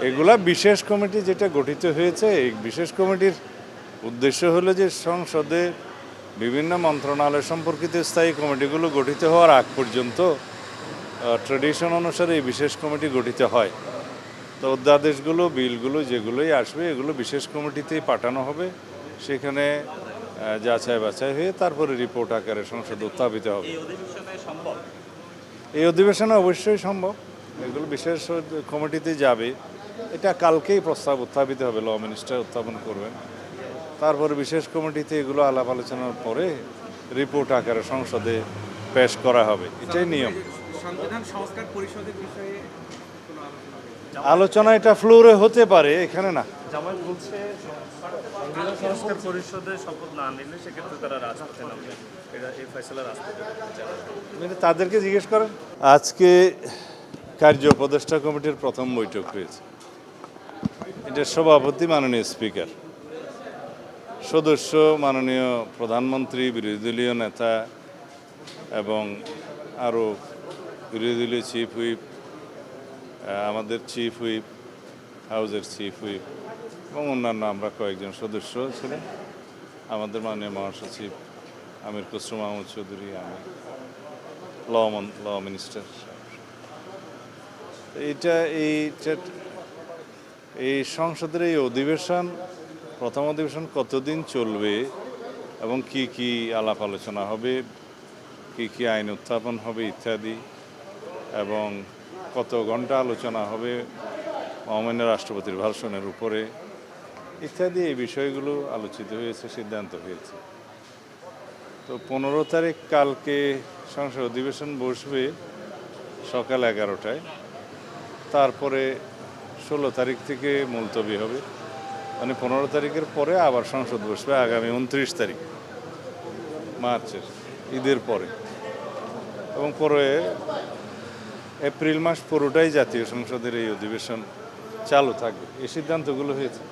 এগুলা বিশেষ কমিটি যেটা গঠিত হয়েছে, এই বিশেষ কমিটির উদ্দেশ্য হলো যে সংসদে বিভিন্ন মন্ত্রণালয় সম্পর্কিত স্থায়ী কমিটিগুলো গঠিত হওয়ার আগ পর্যন্ত ট্রেডিশন অনুসারে এই বিশেষ কমিটি গঠিত হয়। তো অধ্যাদেশগুলো বিলগুলো যেগুলোই আসবে এগুলো বিশেষ কমিটিতেই পাঠানো হবে, সেখানে যাচাই বাছাই হয়ে তারপরে রিপোর্ট আকারে সংসদে উত্থাপিত হবে। এই অধিবেশনে অবশ্যই সম্ভব, এগুলো বিশেষ কমিটিতে যাবে। এটা কালকেই প্রস্তাব উত্থাপিত হবে, ল মিনিস্টার উত্থাপন করবেন। তারপরে বিশেষ কমিটিতে এগুলো আলাপ আলোচনার পরে রিপোর্ট আকারে সংসদে পেশ করা হবে, এটাই নিয়ম। সংবিধান সংস্কার পরিষদের বিষয়ে কোনো আলোচনা এটা ফ্লোরে হতে পারে, এখানে না। জামায়াত বলছে সংবিধান সংস্কার পরিষদে শপথ না নিলে সেক্ষেত্রে তারা রাজপথে নামবে, এটা এই ফয়সালা রাজপথে তাদেরকে জিজ্ঞেস করেন। আজকে কার্য উপদেষ্টা কমিটির প্রথম বৈঠক হয়েছে। এটার সভাপতি মাননীয় স্পিকার, সদস্য মাননীয় প্রধানমন্ত্রী, বিরোধী দলীয় নেতা এবং আরও বিরোধী দলীয় চিফ হুইপ, আমাদের চিফ হুইপ, হাউজের চিফ হুইপ এবং অন্যান্য আমরা কয়েকজন সদস্য ছিলেন। আমাদের মাননীয় মহাসচিব আমির খসরু মাহমুদ চৌধুরী, আমি, ল মিনিস্টার। এই সংসদের এই অধিবেশন, প্রথম অধিবেশন কতদিন চলবে এবং কি কি আলাপ আলোচনা হবে, কি কি আইন উত্থাপন হবে ইত্যাদি, এবং কত ঘন্টা আলোচনা হবে মহামান্য রাষ্ট্রপতির ভাষণের উপরে ইত্যাদি, এই বিষয়গুলো আলোচিত হয়েছে, সিদ্ধান্ত হয়েছে। তো 15 তারিখ কালকে সংসদ অধিবেশন বসবে সকাল 11টায়। তারপরে 16 তারিখ থেকে মুলতবি হবে, মানে 15 তারিখের পরে আবার সংসদ বসবে আগামী 29 তারিখ মার্চের, ঈদের পরে। এবং পরে এপ্রিল মাস পুরোটাই জাতীয় সংসদের এই অধিবেশন চালু থাকবে, এই সিদ্ধান্তগুলো হয়েছে।